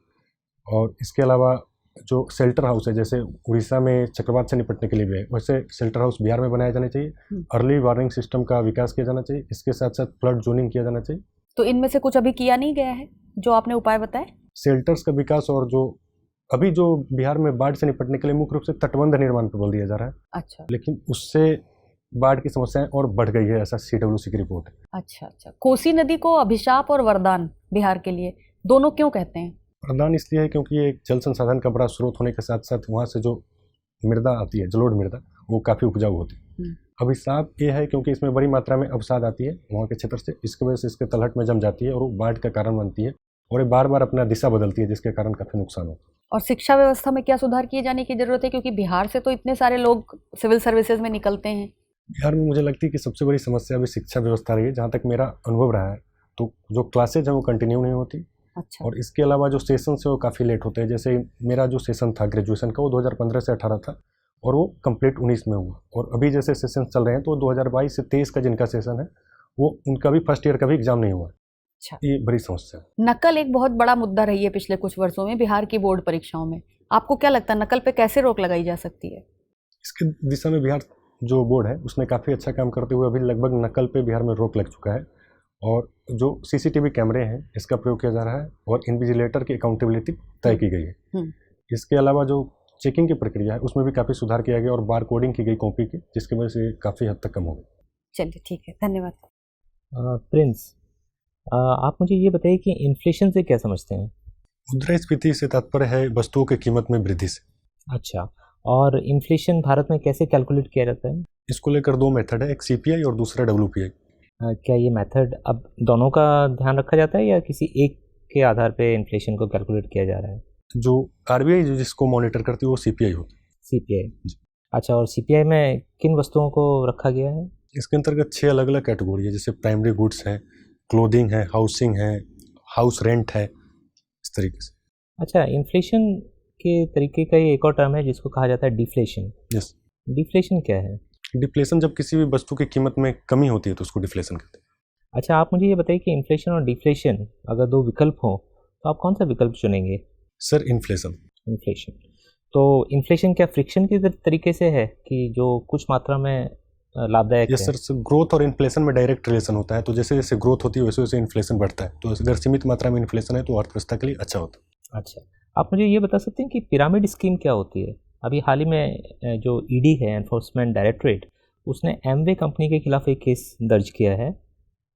और इसके अलावा जो शेल्टर हाउस है, जैसे उड़ीसा में चक्रवात से निपटने के लिए भी है, वैसे शेल्टर हाउस बिहार में बनाए जाने चाहिए। अर्ली वार्निंग सिस्टम का विकास किया जाना चाहिए। इसके साथ साथ फ्लड जोनिंग किया जाना चाहिए। तो इनमें से कुछ अभी किया नहीं गया है जो आपने उपाय बताए? शेल्टर्स का विकास और जो अभी जो बिहार में बाढ़ से निपटने के लिए मुख्य रूप से तटबंध निर्माण पर बल दिया जा रहा है। अच्छा, लेकिन उससे बाढ़ की समस्याएं और बढ़ गई है, ऐसा CWC की रिपोर्ट है। अच्छा अच्छा। कोसी नदी को अभिशाप और वरदान बिहार के लिए, दोनों क्यों कहते हैं? वरदान इसलिए है क्योंकि ये एक जल संसाधन का बड़ा स्रोत होने के साथ साथ वहाँ से जो मृदा आती है, जलोढ़ मृदा, वो काफ़ी उपजाऊ होती है। अभिशाप ये है क्योंकि इसमें बड़ी मात्रा में अवसाद आती है वहाँ के क्षेत्र से, इसकी वजह से इसके तलहट में जम जाती है और वो बाढ़ का कारण बनती है और ये बार बार अपना दिशा बदलती है, जिसके कारण काफ़ी नुकसान होता है। और शिक्षा व्यवस्था में क्या सुधार किए जाने की जरूरत है, क्योंकि बिहार से तो इतने सारे लोग सिविल सर्विसेज में निकलते हैं? बिहार में मुझे लगती है कि सबसे बड़ी समस्या अभी शिक्षा व्यवस्था रही है, जहाँ तक मेरा अनुभव रहा है। तो जो क्लासेज हैं वो कंटिन्यू नहीं होती। अच्छा। और इसके अलावा जो सेशन है वो काफ़ी लेट होते हैं। जैसे मेरा जो सेशन था ग्रेजुएशन का वो 2015 से 18 था और वो कंप्लीट 19 में हुआ। और अभी जैसे सेशन चल रहे हैं तो 2022 से 23 का जिनका सेशन है वो उनका भी फर्स्ट ईयर का भी एग्जाम नहीं हुआ। अच्छा, ये बड़ी समस्या है। नकल एक बहुत बड़ा मुद्दा रही है पिछले कुछ वर्षों में बिहार की बोर्ड परीक्षाओं में। आपको क्या लगता है नकल पे कैसे रोक लगाई जा सकती है? इसके दिशा में बिहार जो बोर्ड है उसने काफ़ी अच्छा काम करते हुए अभी लगभग नकल पे बिहार में रोक लग चुका है। और जो CCTV कैमरे हैं इसका प्रयोग किया जा रहा है और इन्विजिलेटर की अकाउंटेबिलिटी तय की गई है। इसके अलावा जो चेकिंग की प्रक्रिया है उसमें भी काफ़ी सुधार किया गया और बार कोडिंग की गई कॉपी की, जिसकी वजह से काफ़ी हद तक कम हो गई। चलिए ठीक है, धन्यवाद। प्रिंस, आप मुझे ये बताइए कि इन्फ्लेशन से क्या समझते हैं? मुद्रास्फीति से तात्पर्य है वस्तुओं की कीमत में वृद्धि से। अच्छा, और इन्फ्लेशन भारत में कैसे कैलकुलेट किया जाता है? इसको लेकर 2 मेथड है, एक CPI और दूसरा WPI। क्या ये मेथड अब दोनों का ध्यान रखा जाता है या किसी एक के आधार पे इन्फ्लेशन को कैलकुलेट किया जा रहा है? जो RBI जिसको मॉनिटर करती है वो CPI होती है। CPI। अच्छा, और CPI में किन वस्तुओं को रखा गया है? इसके अंतर्गत 6 अलग अलग कैटेगरी है, जैसे प्राइमरी गुड्स है, क्लोथिंग है, हाउसिंग है, हाउस रेंट है, इस तरीके से। अच्छा, इन्फ्लेशन के तरीके का ये एक और टर्म है जिसको कहा जाता है डिफ्लेशन। यस। डिफ्लेशन क्या है? डिफ्लेशन जब किसी भी वस्तु की कीमत में कमी होती है तो उसको डिफ्लेशन कहते हैं। अच्छा, आप मुझे ये बताइए कि इन्फ्लेशन और डिफ्लेशन अगर 2 विकल्प हों तो आप कौन सा विकल्प चुनेंगे? Sir inflation. इन्फ्लेशन। तो इन्फ्लेशन क्या फ्रिक्शन की तरीके से है कि जो कुछ मात्रा में लाभदायक यस है? सर, ग्रोथ और इन्फ्लेशन में डायरेक्ट रिलेशन होता है, तो जैसे जैसे ग्रोथ होती है वैसे वैसे इन्फ्लेशन बढ़ता है, तो अगर सीमित मात्रा में इन्फ्लेशन है तो अर्थव्यवस्था के लिए अच्छा होता है। अच्छा, आप मुझे ये बता सकते हैं कि पिरामिड स्कीम क्या होती है? अभी हाल ही में जो ईडी है, एनफोर्समेंट डायरेक्टरेट, उसने एमवे कंपनी के खिलाफ एक केस दर्ज किया है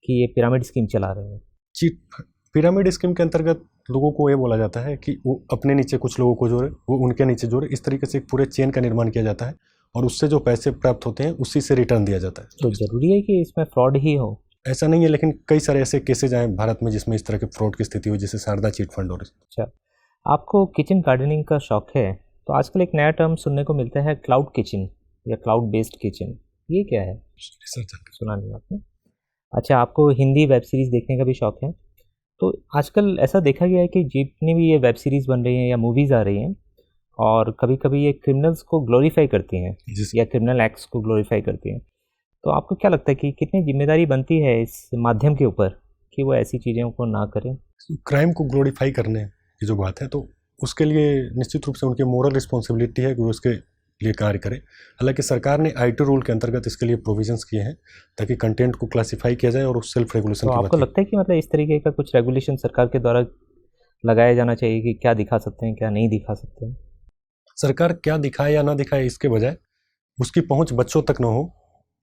कि ये पिरामिड स्कीम चला रहे हैं। चिट पिरामिड स्कीम के अंतर्गत लोगों को ये बोला जाता है कि वो अपने नीचे कुछ लोगों को जोड़े, वो उनके नीचे जोड़े, इस तरीके से एक पूरे चेन का निर्माण किया जाता है और उससे जो पैसे प्राप्त होते हैं उसी से रिटर्न दिया जाता है। तो ज़रूरी है कि इसमें फ्रॉड ही हो? ऐसा नहीं है, लेकिन कई सारे ऐसे केसेज आए भारत में जिसमें इस तरह के फ्रॉड की स्थिति हुई, जैसे शारदा चिट फंड। और अच्छा, आपको किचन गार्डनिंग का शौक है तो आजकल एक नया टर्म सुनने को मिलता है, क्लाउड किचन या क्लाउड बेस्ड किचन। ये क्या है? सुना नहीं आपने? अच्छा, आपको हिंदी वेब सीरीज़ देखने का भी शौक है? तो आजकल ऐसा देखा गया है कि जितनी भी ये वेब सीरीज़ बन रही हैं या मूवीज़ आ रही हैं, और कभी कभी ये क्रिमिनल्स को ग्लोरीफाई करती हैं या क्रिमिनल एक्ट्स को ग्लोरीफाई करती हैं। तो आपको क्या लगता है कि कितनी जिम्मेदारी बनती है इस माध्यम के ऊपर कि वो ऐसी चीज़ों को ना करें? क्राइम को ग्लोरीफाई करने की जो बात है, तो उसके लिए निश्चित रूप से उनकी मोरल रिस्पॉन्सिबिलिटी है कि वो उसके लिए कार्य करें। हालांकि सरकार ने आईटी रूल के अंतर्गत इसके लिए प्रोविजंस किए हैं ताकि कंटेंट को क्लासिफाई किया जाए और उस सेल्फ रेगुलेशन तो की आपको बात लगता है कि मतलब इस तरीके का कुछ रेगुलेशन सरकार के द्वारा लगाया जाना चाहिए कि क्या दिखा सकते हैं, क्या नहीं दिखा सकते हैं? सरकार क्या दिखाए या ना दिखाए इसके बजाय उसकी पहुंच बच्चों तक न हो,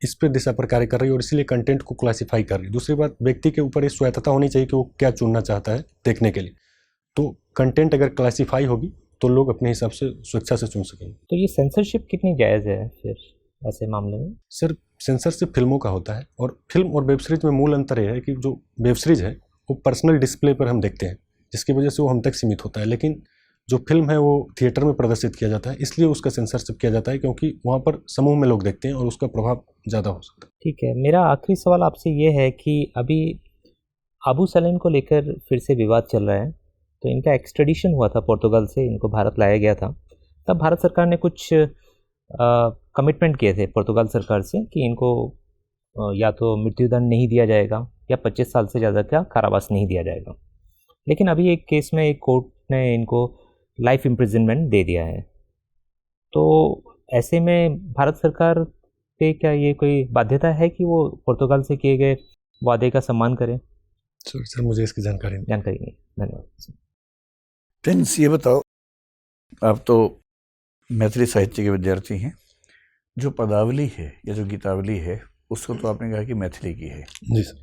इस पे दिशा पर कार्य कर रही है और इसीलिए कंटेंट को क्लासिफाई कर रही है। दूसरी बात, व्यक्ति के ऊपर ये स्वायत्तता होनी चाहिए कि वो क्या चुनना चाहता है देखने के लिए। तो कंटेंट अगर क्लासिफाई होगी तो लोग अपने हिसाब से स्वेच्छा से चुन सकेंगे। तो ये सेंसरशिप कितनी जायज़ है फिर ऐसे मामले में? सर, सेंसरशिप फिल्मों का होता है और फिल्म और वेब सीरीज में मूल अंतर यह है कि जो वेब सीरीज है वो पर्सनल डिस्प्ले पर हम देखते हैं, जिसकी वजह से वो हम तक सीमित होता है, लेकिन जो फिल्म है वो थिएटर में प्रदर्शित किया जाता है, इसलिए उसका सेंसरशिप किया जाता है क्योंकि वहाँ पर समूह में लोग देखते हैं और उसका प्रभाव ज़्यादा हो सकता है। ठीक है, मेरा आखिरी सवाल आपसे ये है कि अभी अबू सलेम को लेकर फिर से विवाद चल रहा है। तो इनका एक्सट्रेडिशन हुआ था पोर्तुगाल से, इनको भारत लाया गया था। तब भारत सरकार ने कुछ कमिटमेंट किए थे पोर्तुगाल सरकार से कि इनको या तो मृत्युदंड नहीं दिया जाएगा या 25 साल से ज़्यादा का कारावास नहीं दिया जाएगा। लेकिन अभी एक केस में एक कोर्ट ने इनको लाइफ इम्प्रिजनमेंट दे दिया है। तो ऐसे में भारत सरकार पे क्या ये कोई बाध्यता है कि वो पोर्तुगाल से किए गए वादे का सम्मान करें? सर मुझे इसकी जानकारी नहीं। धन्यवाद। प्रिंस, ये बताओ, आप तो मैथिली साहित्य के विद्यार्थी हैं, जो पदावली है या जो गीतावली है उसको तो आपने कहा कि मैथिली की है जी सर,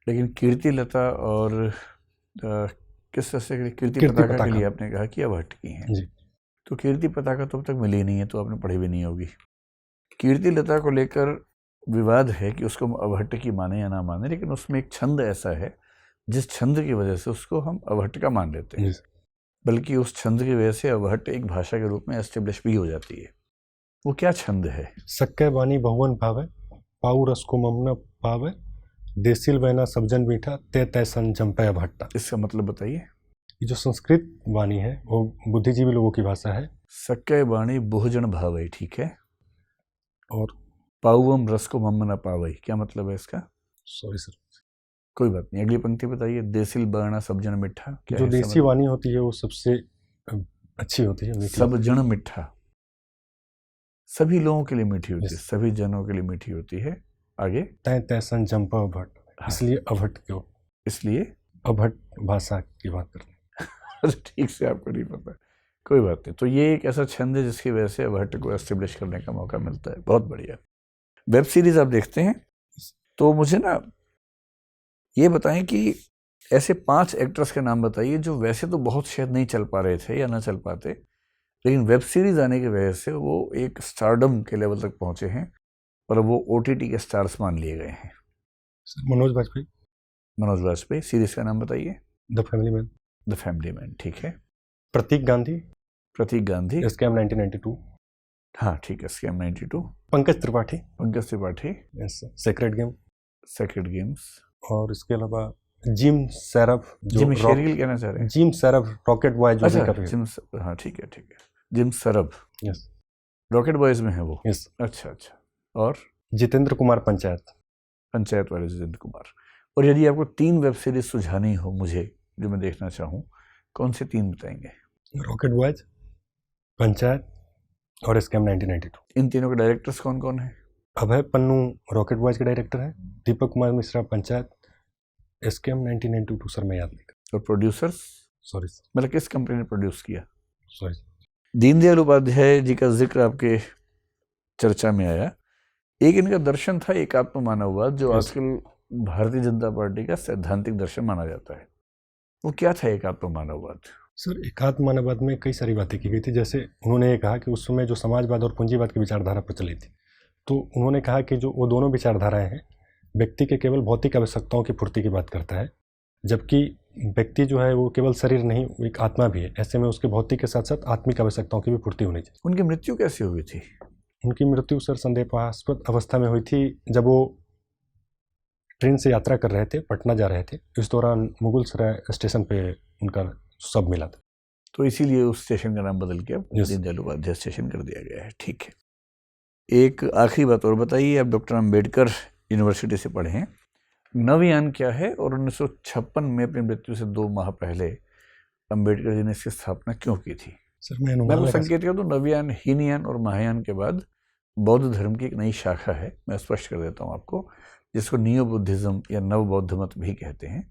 लेकिन कीर्ति लता और किस तरह से कीर्ति पताका के लिए आपने कहा कि अभट्ट की हैं जी। तो कीर्ति पताका तो अब तक मिली नहीं है, तो आपने पढ़ी भी नहीं होगी। कीर्ति लता को लेकर विवाद है कि उसको अभट्ट की माने या ना माने, लेकिन उसमें एक छंद ऐसा है जिस छंद की वजह से उसको हम अभट्ट का मान लेते हैं, बल्कि उस छंद की वजह से अभट्ट एक भाषा के रूप में एस्टेब्लिश भी हो जाती है। वो क्या छंद है? सक्के बानी बहुवन भावे, पाऊ रस को ममना पावे, देसिल वैना सब्जन मीठा, ते तैसन जंपे अभट्टा। इसका मतलब बताइए। ये जो संस्कृत वाणी है वो बुद्धिजीवी लोगों की भाषा है। सक्के बाणी बहुजन भावे, ठीक है, और पाऊवम रस को मम न पावई, क्या मतलब है इसका? सॉरी सर, कोई बात नहीं, अगली पंक्ति बताइए। देसिल बर्णा सब्जन मिठा, क्या जो है देसी वाणी होती है वो सबसे अच्छी होती है, मीठी। सब जन मिठा, सभी लोगों के लिए मीठी होती है, सभी जनों के लिए मीठी होती है। आगे, तय तैसन जंपा अभट्ट, इसलिए अभट्ट क्यों? इसलिए अभट्ट भाषा की बात करते हैं। ठीक से आपको नहीं पता, कोई बात नहीं। तो ये एक ऐसा छंद है जिसकी वजह से अभट्ट को एस्टेब्लिश करने का मौका मिलता है। बहुत बढ़िया। वेब सीरीज आप देखते हैं, तो मुझे ना ये बताएं कि ऐसे 5 एक्टर्स के नाम बताइए जो वैसे तो बहुत शायद नहीं चल पा रहे थे या ना चल पाते, लेकिन वेब सीरीज आने की वजह से वो एक स्टारडम के लेवल तक पहुंचे हैं और वो OTT के स्टार्स मान लिए गए हैं। मनोज वाजपेयी। मनोज वाजपेयी। सीरीज का नाम बताइए। The family man. The family man, ठीक है। प्रतीक गांधी। प्रतीक गांधी। स्कैम 1992। हाँ ठीक है, scam 92। Pankaj Tripathi. Pankaj Tripathi. Yes, secret game. Secret games. और इसके अलावा जिम सैरफ, जिम शेरगिल कहना चाह रहे हैं। जिम सैरफ रॉकेट बॉय जो अच्छा, जिम, हाँ ठीक है ठीक है, gym Surf. Yes, rocket boys में है वो। यस। अच्छा अच्छा। और जितेंद्र कुमार पंचायत। पंचायत वाले जितेंद्र कुमार। और यदि आपको 3 वेब सीरीज सुझानी हो मुझे जो मैं देखना चाहूँ, कौन से 3 बताएंगे? रॉकेट बॉयज, पंचायत और स्कैम 1992। इन तीनों के डायरेक्टर्स कौन कौन है? अभय पन्नू रॉकेट बॉयज के डायरेक्टर है, दीपक कुमार मिश्रा पंचायत, स्कैम 1992 सर मैं याद नहीं कर। और प्रोड्यूसर्स? सॉरी मतलब किस कंपनी ने प्रोड्यूस किया? सॉरी। दीनदयाल उपाध्याय जी का जिक्र आपके चर्चा में आया। एक इनका दर्शन था एकात्म मानववाद, जो आजकल भारतीय जनता पार्टी का सैद्धांतिक दर्शन माना जाता है। वो क्या था एकात्म मानववाद? सर एकात्म मानववाद में कई सारी बातें की गई थी। जैसे उन्होंने ये कहा कि उस समय जो समाजवाद और पूंजीवाद की विचारधारा प्रचलित थी, तो उन्होंने कहा कि जो वो दोनों विचारधाराएं हैं व्यक्ति के केवल भौतिक आवश्यकताओं की पूर्ति की बात करता है, जबकि व्यक्ति जो है वो केवल शरीर नहीं, एक आत्मा भी है। ऐसे में उसके भौतिक के साथ साथ आत्मिक आवश्यकताओं की भी पूर्ति होनी चाहिए। उनकी मृत्यु कैसे हुई थी? उनकी मृत्यु सर संदेहास्पद अवस्था में हुई थी, जब वो ट्रेन से यात्रा कर रहे थे, पटना जा रहे थे। इस दौरान मुगलसराय स्टेशन पे उनका शव मिला था, तो इसीलिए उस स्टेशन का नाम बदल के अब Yes. दीनदयाल उपाध्याय स्टेशन कर दिया गया है। ठीक है। एक आखिरी बात और बताइए, आप डॉक्टर अम्बेडकर यूनिवर्सिटी से पढ़े हैं, नवयान क्या है और 1956 में अपनी मृत्यु से 2 माह पहले अम्बेडकर जी ने इसकी स्थापना क्यों की थी? सर मैं मैं अनुमान तो लगा संकेत कर दूं, नवयान हीनयान और महायान के बाद बौद्ध धर्म की एक नई शाखा है, मैं स्पष्ट कर देता हूं आपको, जिसको नियो बुद्धिज्म या नव बौद्ध मत भी कहते हैं।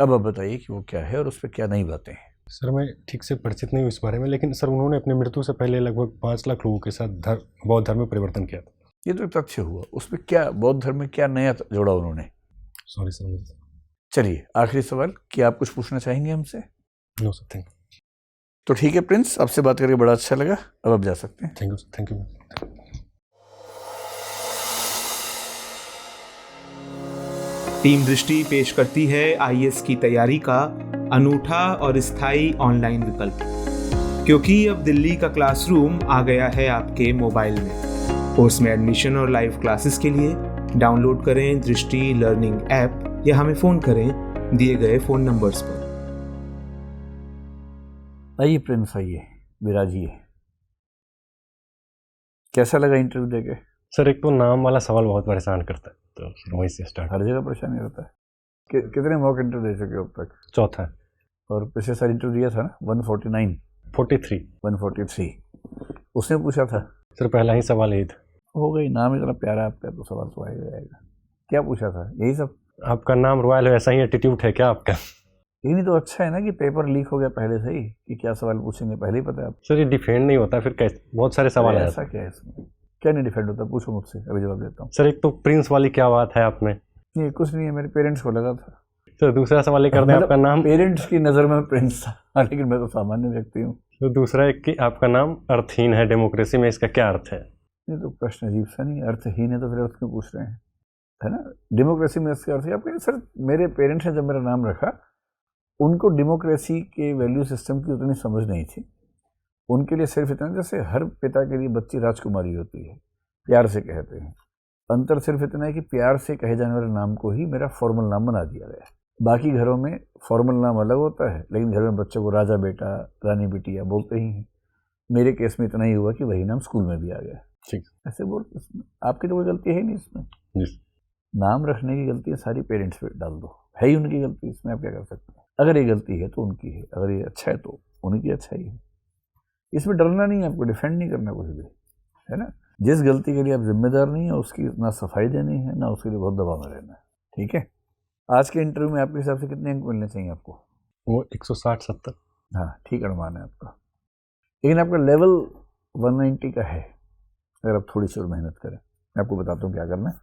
अब आप बताइए कि वो क्या है और उस पर क्या नई बातें हैं। सर मैं ठीक से परिचित नहीं हूँ इस बारे में, लेकिन सर उन्होंने अपनी मृत्यु से पहले लगभग 5 लाख लोगों के साथ बौद्ध धर्म में परिवर्तन किया था। ये तो एक तथ्य हुआ, उसमें क्या बौद्ध धर्म में क्या नया जोड़ा उन्होंने? Sorry sir. चलिए आखिरी सवाल, क्या आप कुछ पूछना चाहेंगे हमसे? No sir, thank you. तो ठीक है प्रिंस, आपसे बात करके बड़ा अच्छा लगा, अब आप जा सकते हैं। Thank you sir, thank you. Team दृष्टि पेश करती है आईएएस की तैयारी का अनूठा और स्थायी ऑनलाइन विकल्प, क्योंकि अब दिल्ली का क्लासरूम आ गया है आपके मोबाइल में। कोर्स में एडमिशन और लाइव क्लासेस के लिए डाउनलोड करें दृष्टि लर्निंग ऐप या हमें फ़ोन करें दिए गए फ़ोन नंबर्स पर। आइए प्रिंस, आइए विराजिए। कैसा लगा इंटरव्यू देके? सर एक तो नाम वाला सवाल बहुत परेशान करता है, तो फिर वहीं से स्टार्ट। हर जगह परेशानी होता है। कितने मॉक इंटरव्यू दे चुके हो अब तक? चौथा। और पिछले साल इंटरव्यू दिया था ना, 149 43। 143 उसने पूछा था। सर पहला ही सवाल यही था। हो गई, नाम इतना प्यारा आपका तो सवाल तो आएगा जाएगा। क्या पूछा था? यही सब? आपका नाम रॉयल है, ऐसा ही एटीट्यूड है क्या आपका? यही नहीं तो अच्छा है ना कि पेपर लीक हो गया पहले से ही कि क्या सवाल पूछेंगे, पहले ही पता है आपको। सर ये डिफेंड नहीं होता, फिर कैसे बहुत सारे सवाल आए। ऐसा क्या है इसमें? क्या नहीं डिफेंड होता? पूछो मुझसे, अभी जवाब देता हूँ। सर एक तो प्रिंस वाली क्या बात है आप में? ये कुछ नहीं है, मेरे पेरेंट्स को लगा था। सर दूसरा सवाल ये करते हैं, आपका नाम पेरेंट्स की नज़र में प्रिंस था, लेकिन मैं तो सामान्य व्यक्ति हूँ। तो दूसरा एक कि आपका नाम अर्थहीन है डेमोक्रेसी में, इसका क्या अर्थ है? ये तो प्रश्न अजीब सा नहीं, अर्थहीन है तो फिर अर्थ क्यों पूछ रहे हैं, है ना? डेमोक्रेसी में इसका अर्थ है। आप कहें सर मेरे पेरेंट्स ने जब मेरा नाम रखा, उनको डेमोक्रेसी के वैल्यू सिस्टम की उतनी समझ नहीं थी। उनके लिए सिर्फ इतना, जैसे हर पिता के लिए बच्ची राजकुमारी होती है, प्यार से कहते हैं। अंतर सिर्फ इतना है कि प्यार से कहे जाने वाले नाम को ही मेरा फॉर्मल नाम बना दिया गया। बाकी घरों में फॉर्मल नाम अलग होता है, लेकिन घर में बच्चों को राजा बेटा, रानी बिटिया बोलते ही हैं। मेरे केस में इतना ही हुआ कि वही नाम स्कूल में भी आ गया। ठीक, ऐसे बोलते इसमें आपकी तो कोई गलती है नहीं इसमें। जी। नाम रखने की गलती सारी पेरेंट्स पे डाल दो, है ही उनकी गलती, इसमें आप क्या कर सकते हैं? अगर ये गलती है तो उनकी है, अगर ये अच्छा है तो उनकी अच्छाई है। इसमें डरना नहीं है आपको, डिफेंड नहीं करना कुछ भी, है ना? जिस गलती के लिए आप जिम्मेदार नहीं है उसकी ना सफाई देनी है, ना उसके लिए बहुत दबाव में रहना है। ठीक है। आज के इंटरव्यू में आपके हिसाब से कितने अंक मिलने चाहिए आपको? वो 160-70। हाँ ठीक अनुमान है आपका, लेकिन आपका लेवल 190 का है अगर आप थोड़ी सी और मेहनत करें। मैं आपको बताता हूँ क्या करना है।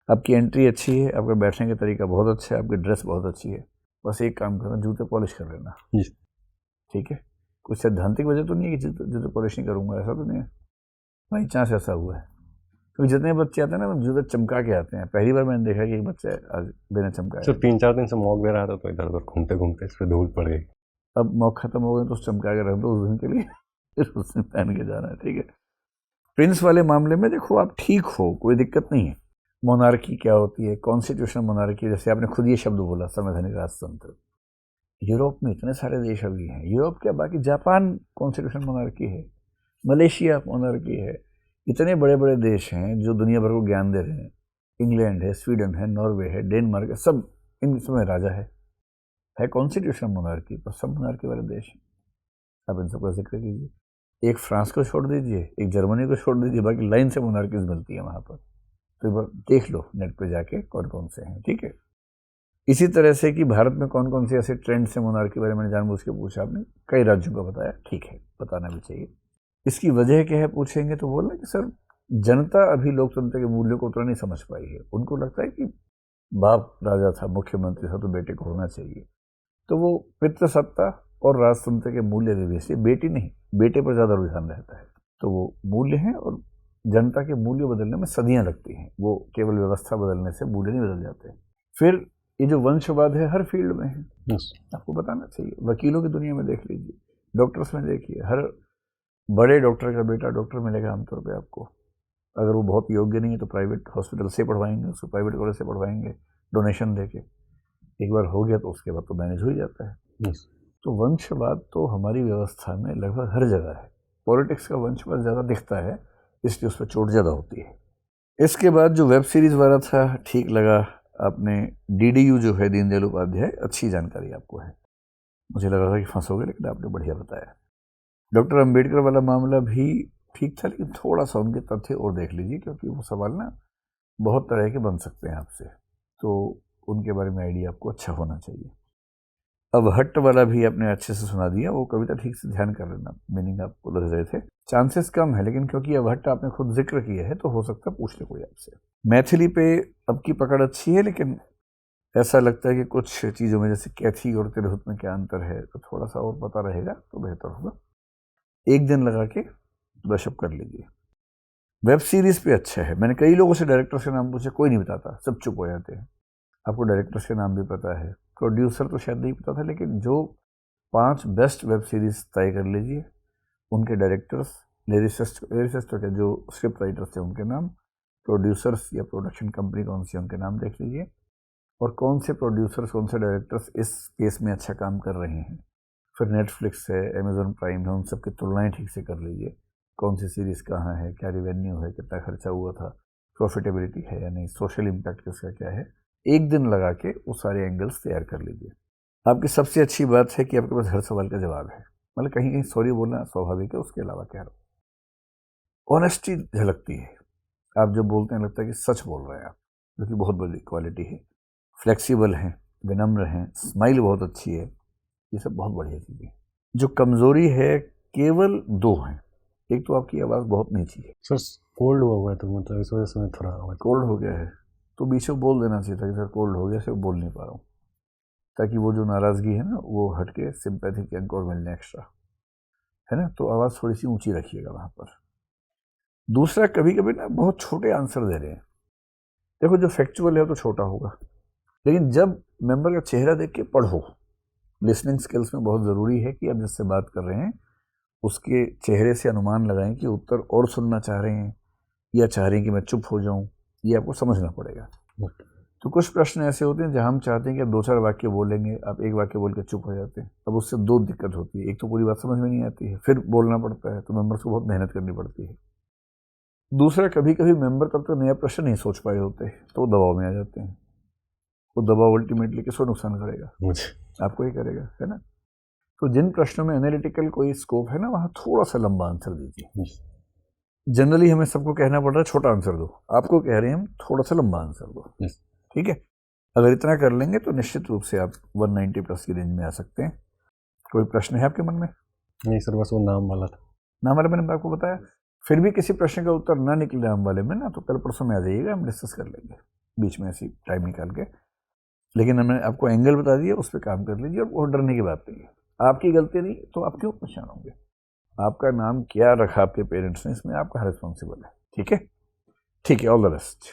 आपकी एंट्री अच्छी है, आपका बैठने का तरीका बहुत अच्छा है, आपकी ड्रेस बहुत अच्छी है। बस एक काम करना, जूते पॉलिश कर लेना। जी। ठीक है। कुछ सैद्धांतिक वजह तो नहीं है कि जूते पॉलिश नहीं करूँगा, ऐसा तो नहीं है। बाई चांस ऐसा हुआ है, क्योंकि जितने बच्चे आते हैं ना जूते चमका के आते हैं। पहली बार मैंने देखा कि एक बच्चा आज बिना चमकाए। सर 3-4 दिन से मॉक दे रहा था, तो इधर उधर घूमते घूमते इस पर धूल पड़ गई। अब मॉक खत्म हो गए तो चमका के रख दो उस दिन के लिए, फिर उस दिन पहन के जाना है। ठीक है। प्रिंस वाले मामले में देखो आप ठीक हो, कोई दिक्कत नहीं है। मोनार्की क्या होती है, कॉन्स्टिट्यूशनल मोनार्की, जैसे आपने खुद ये शब्द बोला, संवैधानिक राजतंत्र। यूरोप में इतने सारे देश अभी हैं, यूरोप क्या बाकी जापान कॉन्स्टिट्यूशनल मोनार्की है, मलेशिया मोनार्की है। इतने बड़े बड़े देश हैं जो दुनिया भर को ज्ञान दे रहे हैं। इंग्लैंड है, स्वीडन है, नॉर्वे है, डेनमार्क है, सब इन समय राजा है है कॉन्स्टिट्यूशनल मोनार्की, पर सब मोनार्की वाले देश हैं। आप इन सबका जिक्र कीजिए। एक फ्रांस को छोड़ दीजिए, एक जर्मनी को छोड़ दीजिए, बाकी लाइन से मोनार्कीज मिलती है वहाँ पर। तो एक बार देख लो नेट पे जाके कौन कौन से हैं, ठीक है। इसी तरह से कि भारत में कौन कौन से ऐसे ट्रेंड्स हैं मोनार्की के बारे में जानबूझ के पूछा आपने, कई राज्यों का बताया, ठीक है, बताना भी चाहिए। इसकी वजह क्या है पूछेंगे तो बोलना कि सर जनता अभी लोकतंत्र के मूल्यों को उतना नहीं समझ पाई है। उनको लगता है कि बाप राजा था, मुख्यमंत्री था, तो बेटे को होना चाहिए। तो वो पितृसत्ता और राजतंत्र के मूल्य के से बेटी नहीं, बेटे पर ज़्यादा रुझान रहता है। तो वो मूल्य हैं और जनता के मूल्य बदलने में सदियां लगती हैं। वो केवल व्यवस्था बदलने से मूल्य नहीं बदल जाते। फिर ये जो वंशवाद है हर फील्ड में है, आपको बताना चाहिए। वकीलों की दुनिया में देख लीजिए, डॉक्टर्स में देखिए, हर बड़े डॉक्टर का बेटा डॉक्टर मिलेगा आमतौर पे आपको। अगर वो बहुत योग्य नहीं है तो प्राइवेट हॉस्पिटल से पढ़वाएंगे, उसको प्राइवेट कॉलेज से पढ़वाएंगे डोनेशन देके। एक बार हो गया तो उसके बाद तो मैनेज हो ही जाता है। तो वंशवाद तो हमारी व्यवस्था में लगभग हर जगह है। पॉलिटिक्स का वंशवाद ज़्यादा दिखता है, इसलिए उस पर चोट ज़्यादा होती है। इसके बाद जो वेब सीरीज़ वाला था ठीक लगा। आपने DDU जो है दीनदयाल उपाध्याय, अच्छी जानकारी आपको है। मुझे लगा था कि फंसोगे, लेकिन आपने बढ़िया बताया। डॉक्टर अंबेडकर वाला मामला भी ठीक था, लेकिन थोड़ा सा उनके तथ्य और देख लीजिए, क्योंकि वो सवाल ना बहुत तरह के बन सकते हैं आपसे, तो उनके बारे में आइडिया आपको अच्छा होना चाहिए। अब हट्ट वाला भी आपने अच्छे से सुना दिया, वो कविता ठीक से ध्यान कर लेना, मीनिंग आप उलझ रहे थे। चांसेस कम है, लेकिन क्योंकि अब हट्ट आपने खुद जिक्र किया है तो हो सकता है पूछ ले कोई आपसे। मैथिली पे अब की पकड़ अच्छी है, लेकिन ऐसा लगता है कि कुछ चीज़ों में, जैसे कैथी और तिरहुत में क्या अंतर है, तो थोड़ा सा और पता रहेगा तो बेहतर होगा। एक दिन लगा के ब्रशअप कर लीजिए। वेब सीरीज़ पे अच्छा है। मैंने कई लोगों से डायरेक्टर्स के नाम पूछे, कोई नहीं बताता, सब चुप हो जाते हैं। आपको डायरेक्टर्स के नाम भी पता है, प्रोड्यूसर तो शायद नहीं पता था, लेकिन जो 5 बेस्ट वेब सीरीज़ तय कर लीजिए, उनके डायरेक्टर्स, लिरिसिस्ट तो क्या, जो स्क्रिप्ट राइटर्स थे उनके नाम, प्रोड्यूसर्स या प्रोडक्शन कंपनी कौन सी उनके नाम देख लीजिए, और कौन से प्रोड्यूसर्स कौन से डायरेक्टर्स इस केस में अच्छा काम कर रहे हैं। फिर नेटफ्लिक्स है, अमेजोन प्राइम है, उन सब की तुलनाएँ ठीक से कर लीजिए। कौन सी सीरीज़ कहाँ है, क्या रिवेन्यू है, कितना खर्चा हुआ था, प्रॉफिटेबिलिटी है या नहीं, सोशल इम्पैक्ट किसका क्या है। एक दिन लगा के वो सारे एंगल्स तैयार कर लीजिए। आपकी सबसे अच्छी बात है कि आपके पास हर सवाल का जवाब है। मतलब कहीं कहीं सॉरी बोलना स्वाभाविक है, उसके अलावा कह रहा हूँ ऑनेस्टी झलकती है। आप जब बोलते हैं लगता है कि सच बोल रहे हैं आप, जो कि बहुत बड़ी क्वालिटी है। फ्लेक्सिबल हैं, विनम्र हैं, स्माइल बहुत अच्छी है, ये सब बहुत बढ़िया चीज़ें। जो कमज़ोरी है केवल 2 हैं। एक तो आपकी आवाज़ बहुत नीची है। सर कोल्ड हुआ है तो मतलब इस वजह से मैं थोड़ा आवाज़ कोल्ड हो गया है तो बीच में बोल देना चाहिए था कि सर कोल्ड हो गया, सिर्फ बोल नहीं पा रहा हूँ, ताकि वो जो नाराज़गी है ना वो हट के सिंपैथी के अंक और मिलने एक्स्ट्रा, है ना। तो आवाज़ थोड़ी सी ऊंची रखिएगा वहाँ पर। दूसरा, कभी कभी ना बहुत छोटे आंसर दे रहे हैं। देखो जो फैक्चुअल है तो छोटा होगा, लेकिन जब मेंबर का चेहरा देख के पढ़ो, लिसनिंग स्किल्स में बहुत ज़रूरी है कि आप जिससे बात कर रहे हैं उसके चेहरे से अनुमान लगाएं कि उत्तर और सुनना चाह रहे हैं या चाह रहे हैं कि मैं चुप हो जाऊं, ये आपको समझना पड़ेगा। तो कुछ प्रश्न ऐसे होते हैं जहां हम चाहते हैं कि आप 2-4 वाक्य बोलेंगे, आप एक वाक्य बोल के चुप हो जाते हैं। अब उससे 2 दिक्कत होती है, एक तो पूरी बात समझ में नहीं आती है, फिर बोलना पड़ता है, तो मेंबर्स को बहुत मेहनत करनी पड़ती है। दूसरा, कभी कभी मेंबर तब तक नया प्रश्न नहीं सोच पाए होते तो वो दबाव में आ जाते हैं। वो दबाव अल्टीमेटली किसको नुकसान करेगा? मुझे आपको ही करेगा, है ना। तो जिन प्रश्नों में एनालिटिकल कोई स्कोप है ना, वहाँ थोड़ा सा लंबा आंसर दीजिए। जनरली हमें सबको कहना पड़ रहा है छोटा आंसर दो, आपको कह रहे हैं हम थोड़ा सा लंबा आंसर दो, ठीक है। अगर इतना कर लेंगे तो निश्चित रूप से आप 190 प्लस की रेंज में आ सकते हैं। कोई प्रश्न है आपके मन में? नहीं सर, बस वो नाम वाला था। नाम वाले मैंने आपको बताया। फिर भी किसी प्रश्न का उत्तर ना निकले नाम वाले में ना, तो कल परसों में आ जाइएगा, हम डिस्कस कर लेंगे बीच में ऐसी टाइम निकाल के। लेकिन हमने आपको एंगल बता दिया, उस पर काम कर लीजिए, और वो डरने की बात नहीं है। आपकी गलती नहीं तो आप क्यों परेशान होंगे? आपका नाम क्या रखा आपके पेरेंट्स ने, इसमें आपका रिस्पॉन्सिबल है, ठीक है। ठीक है, ऑल द बेस्ट।